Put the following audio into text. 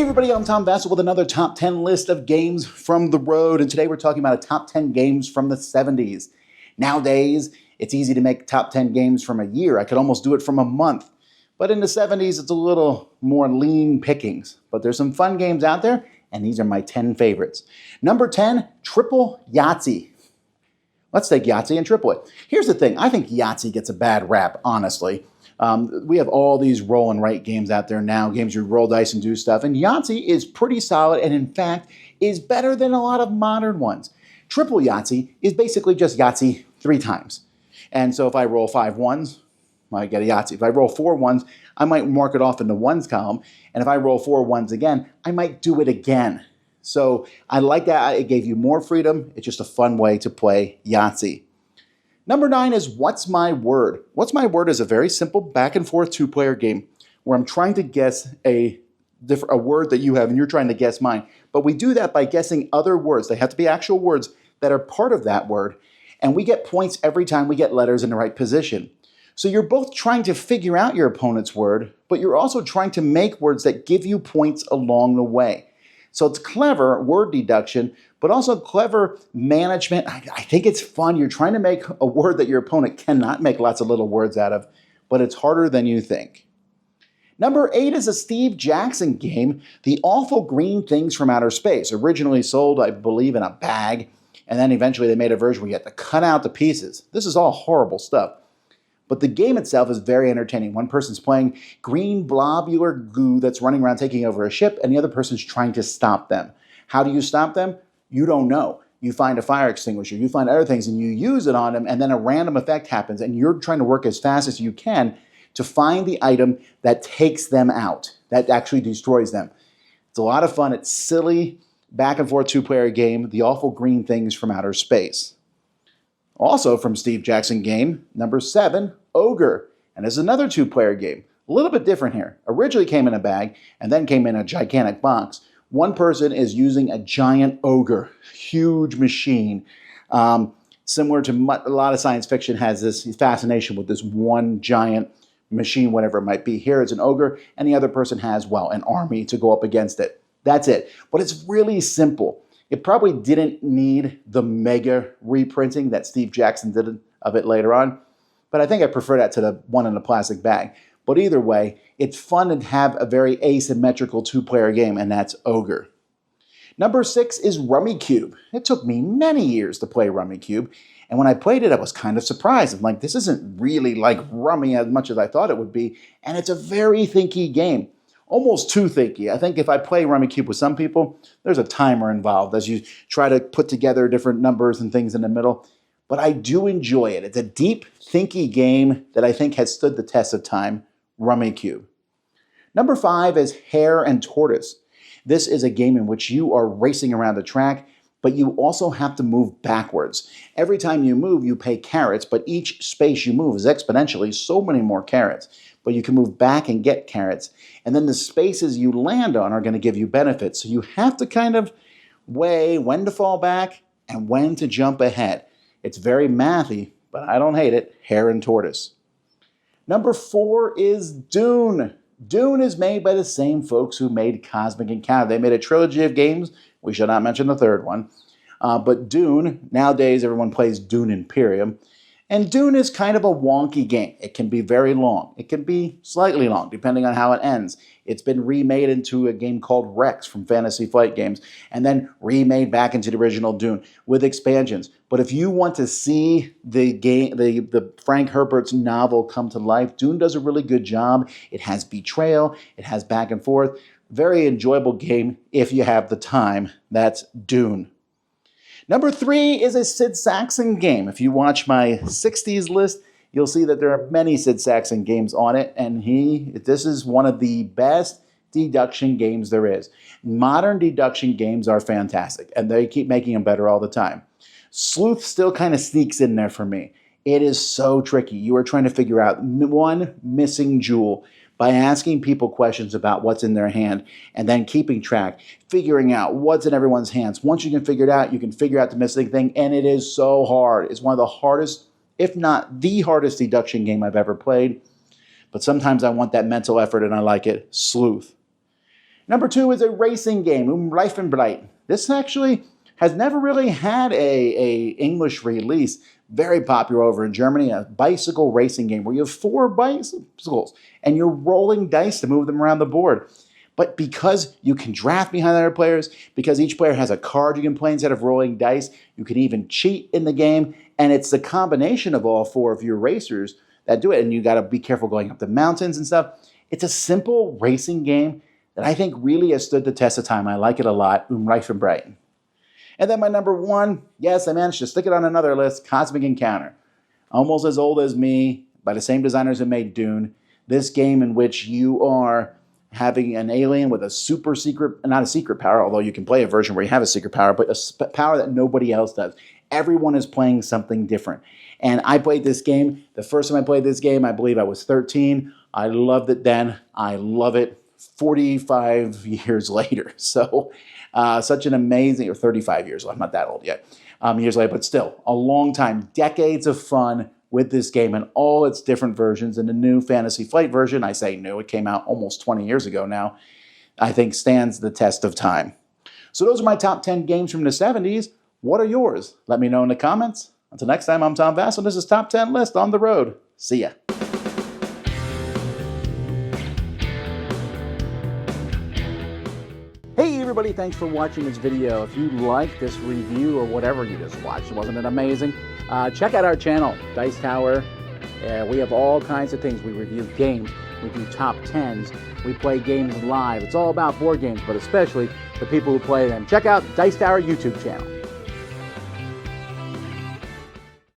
Hey everybody, I'm Tom Vasel with another top 10 list of games from the road, and today we're talking about a top 10 games from the 70s. Nowadays, it's easy to make top 10 games from a year. I could almost do it from a month. But in the 70s, it's a little more lean pickings. But there's some fun games out there, and these are my 10 favorites. Number 10, Triple Yahtzee. Let's take Yahtzee and triple it. Here's the thing. I think Yahtzee gets a bad rap, honestly. We have all these roll and write games out there now, games you roll dice and do stuff, and Yahtzee is pretty solid and, in fact, is better than a lot of modern ones. Triple Yahtzee is basically just Yahtzee 3 times. And so if I roll 5 ones, I get a Yahtzee. If I roll 4 ones, I might mark it off in the ones column, and if I roll 4 ones again, I might do it again. So I like that. It gave you more freedom. It's just a fun way to play Yahtzee. Number 9 is What's My Word? What's My Word is a very simple back and forth 2-player game where I'm trying to guess a word that you have and you're trying to guess mine. But we do that by guessing other words. They have to be actual words that are part of that word. And we get points every time we get letters in the right position. So you're both trying to figure out your opponent's word, but you're also trying to make words that give you points along the way. So it's clever word deduction, but also clever management. I think it's fun. You're trying to make a word that your opponent cannot make lots of little words out of, but it's harder than you think. Number 8 is a Steve Jackson game, The Awful Green Things from Outer Space. Originally sold, I believe, in a bag, and then eventually they made a version where you have to cut out the pieces. This is all horrible stuff. But the game itself is very entertaining. One person's playing green globular goo that's running around taking over a ship, and the other person's trying to stop them. How do you stop them? You don't know. You find a fire extinguisher, you find other things, and you use it on them, and then a random effect happens, and you're trying to work as fast as you can to find the item that takes them out, that actually destroys them. It's a lot of fun. It's silly, back and forth 2-player game, The Awful Green Things from Outer Space. Also from Steve Jackson game, number 7, Ogre. And this is another 2-player game. A little bit different here. Originally came in a bag and then came in a gigantic box. One person is using a giant ogre, huge machine. Similar to a lot of science fiction has this fascination with this one giant machine, whatever it might be. Here it's an ogre, and the other person has, well, an army to go up against it. That's it. But it's really simple. It probably didn't need the mega reprinting that Steve Jackson did of it later on, but I think I prefer that to the one in a plastic bag. But either way, it's fun to have a very asymmetrical 2-player game, and that's Ogre. Number 6 is Rummy Cube. It took me many years to play Rummy Cube, and when I played it, I was kind of surprised. I'm like, this isn't really like Rummy as much as I thought it would be, and it's a very thinky game. Almost too thinky. I think if I play Rummy Cube with some people, there's a timer involved as you try to put together different numbers and things in the middle. But I do enjoy it. It's a deep, thinky game that I think has stood the test of time, Rummy Cube. Number 5 is Hare and Tortoise. This is a game in which you are racing around the track, but you also have to move backwards. Every time you move, you pay carrots, but each space you move is exponentially so many more carrots. But you can move back and get carrots. And then the spaces you land on are going to give you benefits. So you have to kind of weigh when to fall back and when to jump ahead. It's very mathy, but I don't hate it. Hare and Tortoise. Number 4 is Dune. Dune is made by the same folks who made Cosmic Encounter. They made a trilogy of games. We shall not mention the third one. But Dune, nowadays everyone plays Dune Imperium. And Dune is kind of a wonky game. It can be very long. It can be slightly long, depending on how it ends. It's been remade into a game called Rex from Fantasy Flight Games, and then remade back into the original Dune with expansions. But if you want to see the game, the Frank Herbert's novel come to life, Dune does a really good job. It has betrayal. It has back and forth. Very enjoyable game if you have the time. That's Dune. Number 3 is a Sid Sackson game. If you watch my 60s list, you'll see that there are many Sid Sackson games on it, and this is one of the best deduction games there is. Modern deduction games are fantastic, and they keep making them better all the time. Sleuth still kind of sneaks in there for me. It is so tricky. You are trying to figure out one missing jewel by asking people questions about what's in their hand and then keeping track, figuring out what's in everyone's hands. Once you can figure it out, you can figure out the missing thing, and it is so hard. It's one of the hardest, if not the hardest deduction game I've ever played. But sometimes I want that mental effort, and I like it. Sleuth. Number 2 is a racing game, Reifenbreit. This actually has never really had a English release. Very popular over in Germany, a bicycle racing game where you have 4 bicycles and you're rolling dice to move them around the board. But because you can draft behind other players, because each player has a card you can play instead of rolling dice, you can even cheat in the game, and it's the combination of all 4 of your racers that do it, and you got to be careful going up the mountains and stuff. It's a simple racing game that I think really has stood the test of time. I like it a lot, Reifenbreit. And then my number 1, yes, I managed to stick it on another list, Cosmic Encounter. Almost as old as me, by the same designers who made Dune. This game in which you are having an alien with a super secret, not a secret power, although you can play a version where you have a secret power, but a power that nobody else does. Everyone is playing something different. And I played this game, the first time I played this game, I believe I was 13. I loved it then. I love it 45 years later. So such an amazing, or 35 years, I'm not that old yet, years later, but still a long time, decades of fun with this game and all its different versions. And the new Fantasy Flight version, I say new, it came out almost 20 years ago now, I think stands the test of time. So those are my top 10 games from the 70s. What are yours? Let me know in the comments. Until next time, I'm Tom Vasel. This is Top 10 List on the Road. See ya. Hey everybody, thanks for watching this video. If you like this review or whatever you just watched, wasn't it amazing? Check out our channel, Dice Tower. We have all kinds of things. We review games, we do top 10s, we play games live. It's all about board games, but especially the people who play them. Check out Dice Tower YouTube channel.